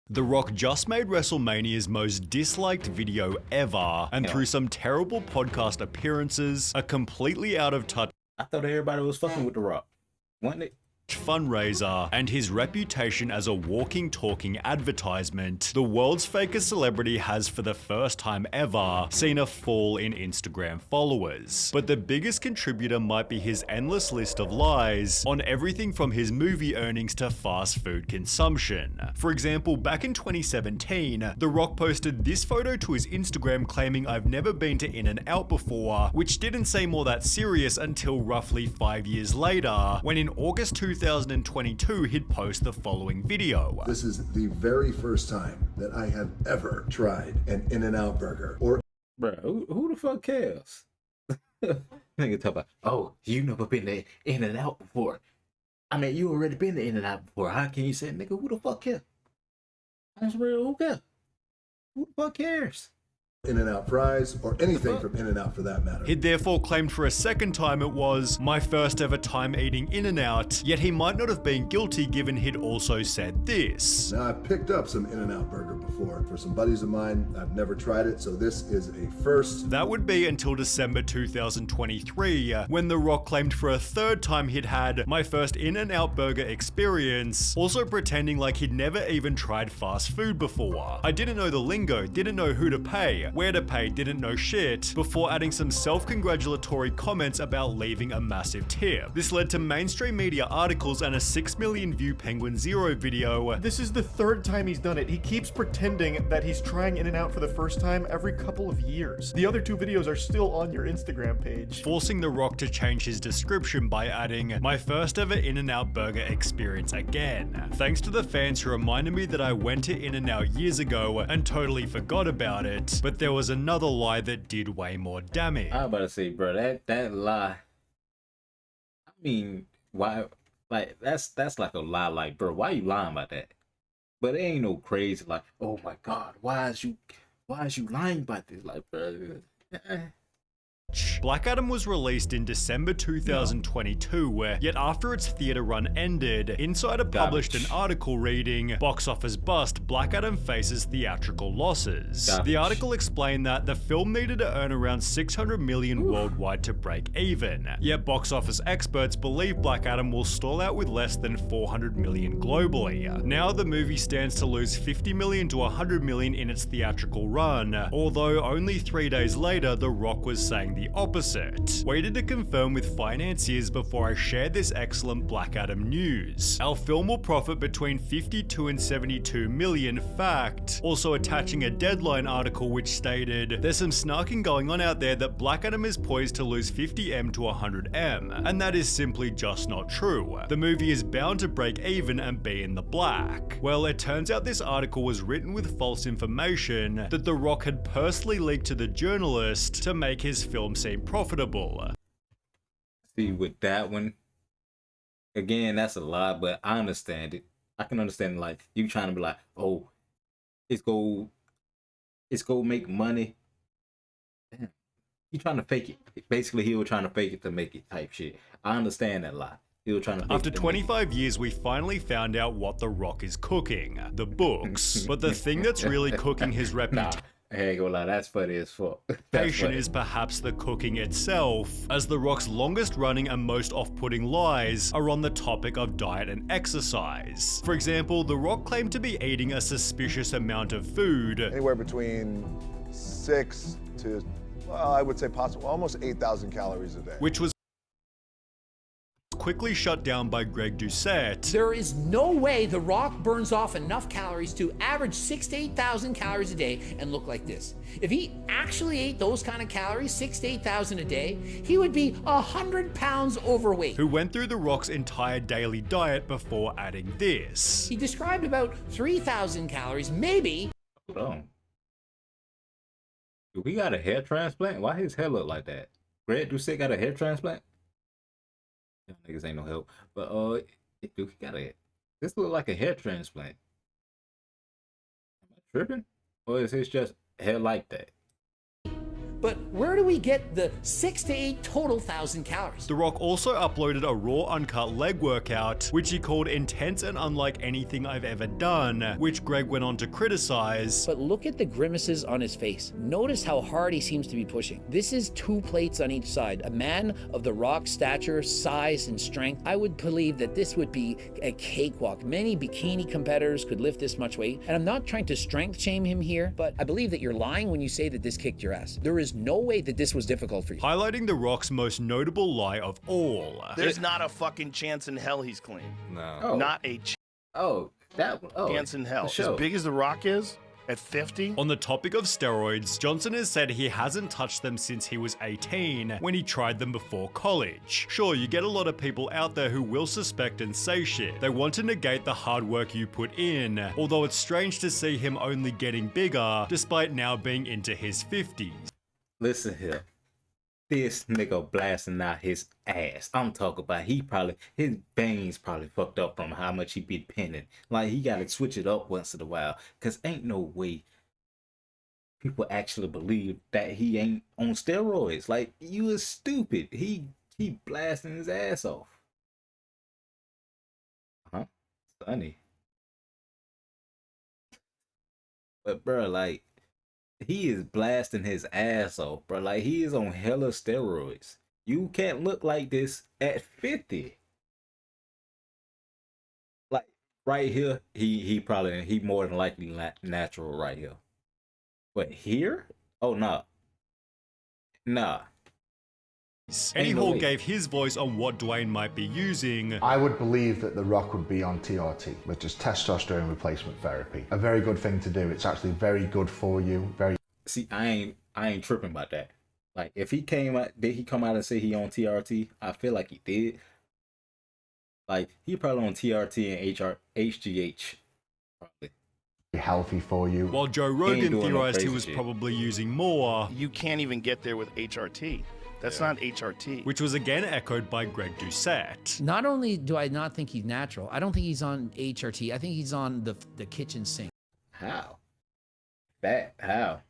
The Rock just made WrestleMania's most disliked video ever, and through some terrible podcast appearances, a completely out of touch I thought everybody was fucking with The Rock. Wasn't it? fundraiser, and his reputation as a walking, talking advertisement, the world's fakest celebrity has for the first time ever seen a fall in Instagram followers. But the biggest contributor might be his endless list of lies on everything from his movie earnings to fast food consumption. For example, back in 2017, The Rock posted this photo to his Instagram claiming, "I've never been to In-N-Out before," which didn't seem all that serious until roughly 5 years later, when in August 2022 he'd post the following video. This is the very first time that I have ever tried an In-N-Out burger. Or Bro, who the fuck cares? Nigga talk about, oh, you never been to In-N-Out before. I mean, you already been to In-N-Out before. How can you say, nigga, who the fuck cares? That's real, who cares? Who the fuck cares? In-N-Out fries, or anything from In-N-Out for that matter. He'd therefore claimed for a second time it was my first ever time eating In-N-Out, yet he might not have been guilty given he'd also said this. Now, I've picked up some In-N-Out burger before for some buddies of mine. I've never tried it, so this is a first. That would be until December 2023, when The Rock claimed for a third time he'd had my first In-N-Out burger experience, also pretending like he'd never even tried fast food before. I didn't know the lingo, didn't know who to pay, where to pay, didn't know shit, before adding some self-congratulatory comments about leaving a massive tip. This led to mainstream media articles and a 6 million view Penguin Zero video. This is the third time he's done it. He keeps pretending that he's trying In-N-Out for the first time every couple of years. The other two videos are still on your Instagram page. Forcing The Rock to change his description by adding, "My first ever In-N-Out burger experience again. Thanks to the fans who reminded me that I went to In-N-Out years ago and totally forgot about it, but there was another lie that did way more damage." I was about to say, bro, that lie. I mean, why? Like that's like a lie. Like, bro, why you lying about that? But it ain't no crazy like, oh my god, why is you lying about this? Like, bro. Black Adam was released in December 2022, yet after its theater run ended, Insider published an article reading, "Box office bust, Black Adam faces theatrical losses." The article explained that the film needed to earn around 600 million worldwide to break even, yet box office experts believe Black Adam will stall out with less than 400 million globally. Now the movie stands to lose 50 million to 100 million in its theatrical run, although only 3 days later The Rock was saying the opposite. Waited to confirm with financiers before I shared this excellent Black Adam news. Our film will profit between 52 and 72 million, fact. Also attaching a Deadline article which stated, "There's some snarking going on out there that Black Adam is poised to lose 50M to 100M, and that is simply just not true. The movie is bound to break even and be in the black." Well, it turns out this article was written with false information that The Rock had personally leaked to the journalist to make his film seem profitable. See, with that one, again, that's a lie, but I understand it. I can understand, like, you trying to be like, oh, it's go make money. Damn. He trying to fake it. Basically, he was trying to fake it to make it type shit. I understand that lie. He was trying to After 25 years, we finally found out what The Rock is cooking. The books. But the thing that's really cooking his reputation I ain't gonna lie, that's funny as fuck. is perhaps the cooking itself, as The Rock's longest running and most off-putting lies are on the topic of diet and exercise. For example, The Rock claimed to be eating a suspicious amount of food, Anywhere between 6 to, well, I would say possible, almost 8,000 calories a day. which was quickly shut down by Greg Doucette. There is no way The Rock burns off enough calories to average 6,000 to 8,000 calories a day and look like this. If he actually ate those kind of calories, 6,000 to 8,000 a day, he would be 100 pounds overweight. Who went through The Rock's entire daily diet before adding this. He described about 3,000 calories, maybe. Hold on. Do we got a hair transplant? Why his hair look like that? Greg Doucette got a hair transplant? Y'all niggas ain't no help. But dude, he got this look like a hair transplant. Am I tripping? Or is his just hair like that? but where do we get the 6 to 8 total thousand calories? The Rock also uploaded a raw uncut leg workout, which he called intense and unlike anything I've ever done, which Greg went on to criticize. But look at the grimaces on his face. Notice how hard he seems to be pushing. This is 2 plates on each side. A man of the Rock's stature, size, and strength, I would believe that this would be a cakewalk. Many bikini competitors could lift this much weight. And I'm not trying to strength shame him here, but I believe that you're lying when you say that this kicked your ass. There is no way that this was difficult for you. Highlighting The Rock's most notable lie of all. There's not a fucking chance in hell he's clean. No. Oh. Not a chance in hell. for sure. As big as The Rock is, at 50. On the topic of steroids, Johnson has said he hasn't touched them since he was 18, when he tried them before college. Sure, you get a lot of people out there who will suspect and say shit. They want to negate the hard work you put in, although it's strange to see him only getting bigger, despite now being into his 50s. Listen here. This nigga blasting out his ass. I'm talking about his veins probably fucked up from how much he be pinning. Like, he gotta switch it up once in a while. Cause ain't no way people actually believe that he ain't on steroids. Like, you is stupid. He blasting his ass off. Huh? Funny. But bro, like, he is blasting his ass off, bro. Like, he is on hella steroids. You can't look like this at 50. Like, right here, he more than likely natural right here. But here? Oh, nah. Eddie Ain't no Hall way. gave his voice on what Dwayne might be using. I would believe that The Rock would be on TRT, which is testosterone replacement therapy. A very good thing to do. It's actually very good for you. See, I ain't tripping about that. Like, if he came out, did he come out and say he on TRT? I feel like he did. Like, he probably on TRT and HGH. Probably. Healthy for you. While Joe ain't Rogan doing no theorized he crazy was shit. probably using more, You can't even get there with HRT. That's not HRT. which was again echoed by Greg Doucette. Not only do I not think he's natural, I don't think he's on HRT. I think he's on the kitchen sink. How? How?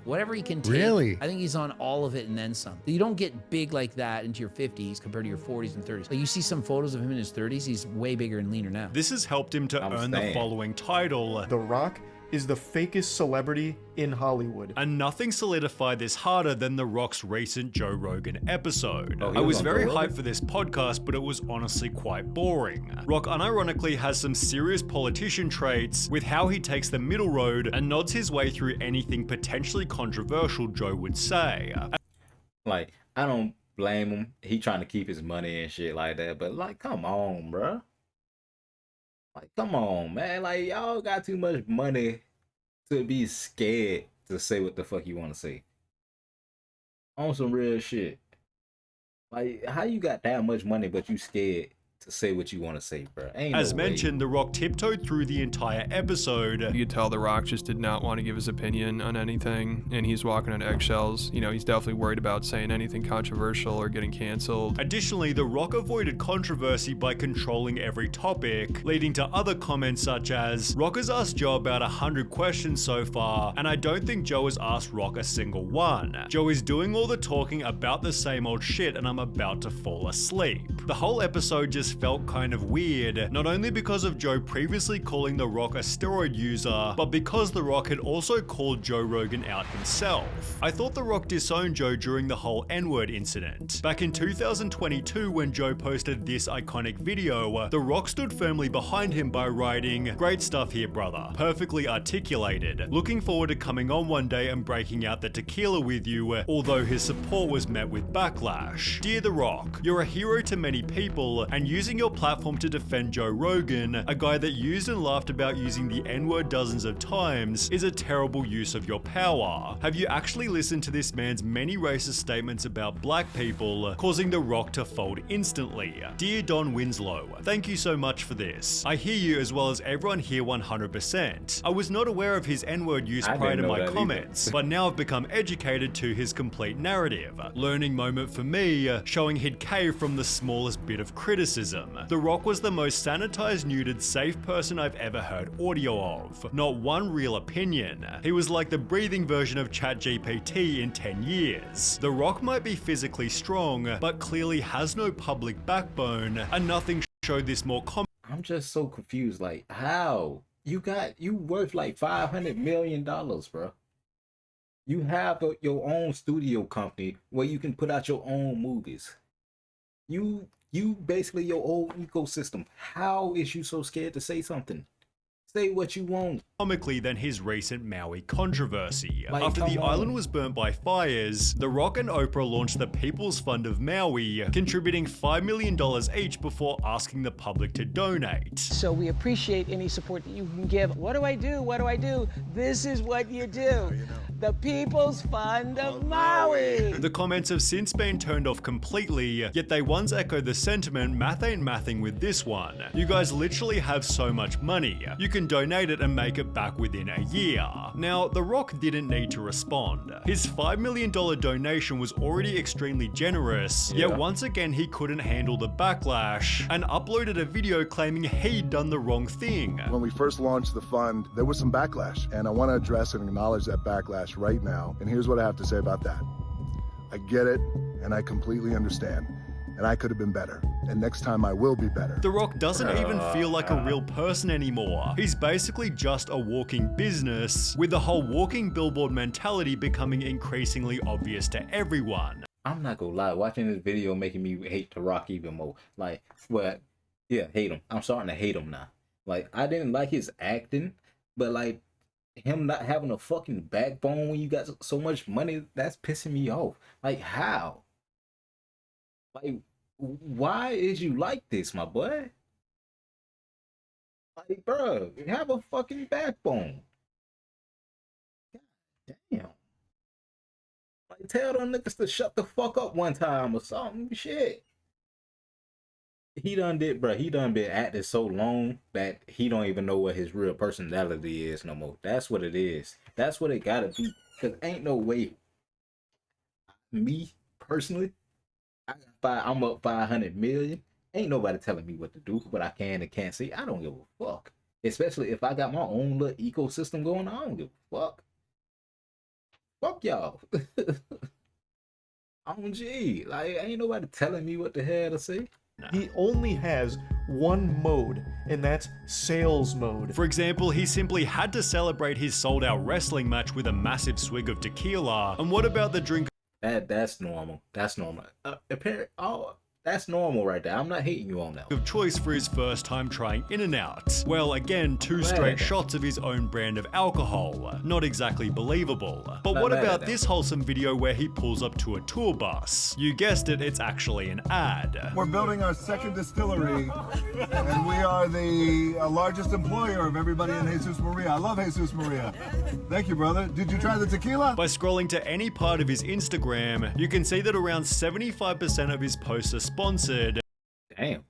Whatever he can take, Really? I think he's on all of it and then some. You don't get big like that into your 50s compared to your 40s and 30s. Like, you see some photos of him in his 30s, he's way bigger and leaner now. This has helped him to I'm earn the saying. following title. The Rock is the fakest celebrity in Hollywood. And nothing solidified this harder than The Rock's recent Joe Rogan episode. Oh, he I was was on very Joe Rogan? hyped for this podcast, but it was honestly quite boring. Rock unironically has some serious politician traits with how he takes the middle road and nods his way through anything potentially controversial Joe would say. Like, I don't blame him. He trying to keep his money and shit like that. But, like, come on, bruh. Like, come on, man. Like, y'all got too much money to be scared to say what the fuck you want to say. On some real shit. Like, how you got that much money but you scared to say what you want to say, bro? Ain't As no way. mentioned, The Rock tiptoed through the entire episode. You could tell The Rock just did not want to give his opinion on anything, and he's walking on eggshells. You know, he's definitely worried about saying anything controversial or getting canceled. Additionally, The Rock avoided controversy by controlling every topic, leading to other comments such as, Rock has asked Joe about 100 questions so far, and I don't think Joe has asked Rock a single one. Joe is doing all the talking about the same old shit and I'm about to fall asleep. The whole episode just felt kind of weird, not only because of Joe previously calling The Rock a steroid user, but because The Rock had also called Joe Rogan out himself. I thought The Rock disowned Joe during the whole N-word incident. Back in 2022, when Joe posted this iconic video, The Rock stood firmly behind him by writing, "Great stuff here, brother. Perfectly articulated. Looking forward to coming on one day and breaking out the tequila with you," although his support was met with backlash. Dear The Rock, you're a hero to many people, and using your platform to defend Joe Rogan, a guy that used and laughed about using the N-word dozens of times, is a terrible use of your power. Have you actually listened to this man's many racist statements about black people, causing The Rock to fold instantly? Dear Don Winslow, thank you so much for this. I hear you as well as everyone here 100%. I was not aware of his N-word use I prior to didn't know my that either. comments, but now I've become educated to his complete narrative. Learning moment for me, showing he'd cave from the smallest bit of criticism. criticism. The Rock was the most sanitized, neutered, safe person I've ever heard audio of. Not one real opinion. He was like the breathing version of ChatGPT in 10 years. The Rock might be physically strong, but clearly has no public backbone, and nothing showed this more I'm just so confused. Like, how? You worth like $500 million, bro. You have your own studio company where you can put out your own movies. You basically your own ecosystem. How is you so scared to say something? Say what you want. comically than his recent Maui controversy. Like, After the come on. island was burnt by fires, The Rock and Oprah launched the People's Fund of Maui, contributing $5 million each before asking the public to donate. So we appreciate any support that you can give. What do I do? What do I do? This is what you do. The People's Fund of Maui. The comments have since been turned off completely, yet they once echoed the sentiment, math ain't mathing with this one. You guys literally have so much money. You can donate it and make it back within a year. Now, The Rock didn't need to respond. His $5 million donation was already extremely generous, yet once again he couldn't handle the backlash and uploaded a video claiming he'd done the wrong thing. When we first launched the fund, there was some backlash, and I want to address and acknowledge that backlash right now. And here's what I have to say about that. I get it, and I completely understand. And I could have been better. And next time I will be better. The Rock doesn't even feel like a real person anymore. He's basically just a walking business, with the whole walking billboard mentality becoming increasingly obvious to everyone. I'm not gonna lie, watching this video making me hate The Rock even more. Like, well, yeah, hate him. I'm starting to hate him now. Like, I didn't like his acting, but like, him not having a fucking backbone when you got so much money, that's pissing me off. Like, how? Like, why is you like this, my boy? Like, bro, have a fucking backbone. God damn. Like, tell them niggas to shut the fuck up one time or something. Shit. He done been acting so long that he don't even know what his real personality is no more. That's what it is. That's what it gotta be. Cause ain't no way. Me personally, I'm up 500 million. Ain't nobody telling me what to do, what I can and can't see. I don't give a fuck. Especially if I got my own little ecosystem going on. I don't give a fuck. Fuck y'all. I'm G. Like, ain't nobody telling me what the hell to say. He only has one mode, and that's sales mode. For example, he simply had to celebrate his sold-out wrestling match with a massive swig of tequila. And what about the drink That's normal. That's normal. That's normal right there. I'm not hating you on that. of choice for his first time trying In-N-Out? Well, again, 2 straight shots of his own brand of alcohol. Not exactly believable. But Not what mad at about that. this wholesome video where he pulls up to a tour bus? You guessed it, it's actually an ad. We're building our second distillery, and we are the largest employer of everybody in Jesus Maria. I love Jesus Maria. Thank you, brother. Did you try the tequila? By scrolling to any part of his Instagram, you can see that around 75% of his posts are sponsored, Damn.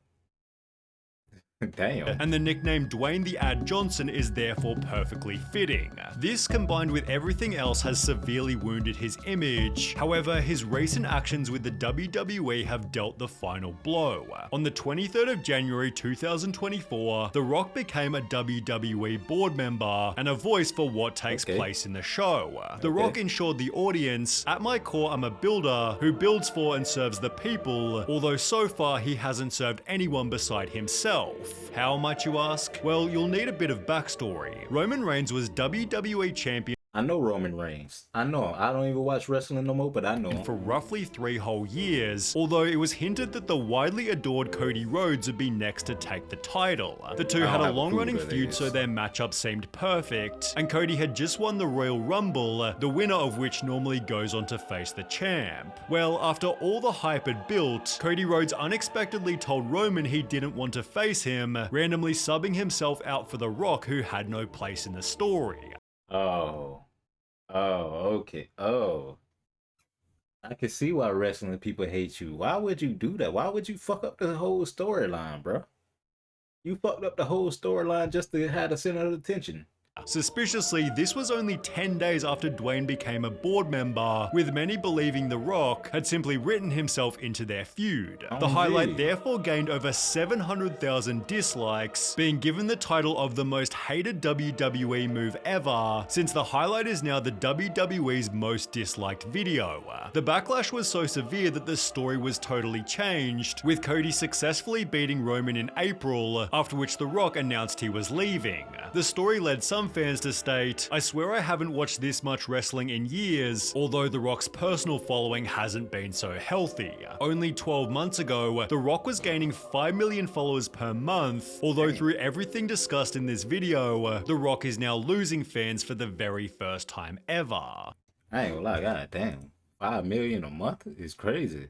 Damn. and the nickname Dwayne the Ad Johnson is therefore perfectly fitting. This, combined with everything else, has severely wounded his image. However, his recent actions with the WWE have dealt the final blow. On the 23rd of January 2024, The Rock became a WWE board member and a voice for what takes place in the show. The Rock ensured the audience, "At my core, I'm a builder who builds for and serves the people," although so far he hasn't served anyone beside himself. How might you ask? Well, you'll need a bit of backstory. Roman Reigns was WWE champion I know Roman Reigns. I know him. I don't even watch wrestling no more, but I know him. for roughly 3 whole years, although it was hinted that the widely adored Cody Rhodes would be next to take the title. The two I had don't a have a long-running clue who that feud, is. so their matchup seemed perfect, and Cody had just won the Royal Rumble, the winner of which normally goes on to face the champ. Well, after all the hype had built, Cody Rhodes unexpectedly told Roman he didn't want to face him, randomly subbing himself out for The Rock, who had no place in the story. Okay. I can see why wrestling people hate you. Why would you do that? Why would you fuck up the whole storyline, bro? You fucked up the whole storyline just to have the center of attention. Suspiciously, this was only 10 days after Dwayne became a board member, with many believing The Rock had simply written himself into their feud. The highlight therefore gained over 700,000 dislikes, being given the title of the most hated WWE move ever, since the highlight is now the WWE's most disliked video. The backlash was so severe that the story was totally changed, with Cody successfully beating Roman in April, after which The Rock announced he was leaving. The story led some fans to state, "I swear I haven't watched this much wrestling in years, although The Rock's personal following hasn't been so healthy. Only 12 months ago, The Rock was gaining 5 million followers per month, although through everything discussed in this video, The Rock is now losing fans for the very first time ever." I ain't gonna lie, god damn. 5 million a month is crazy.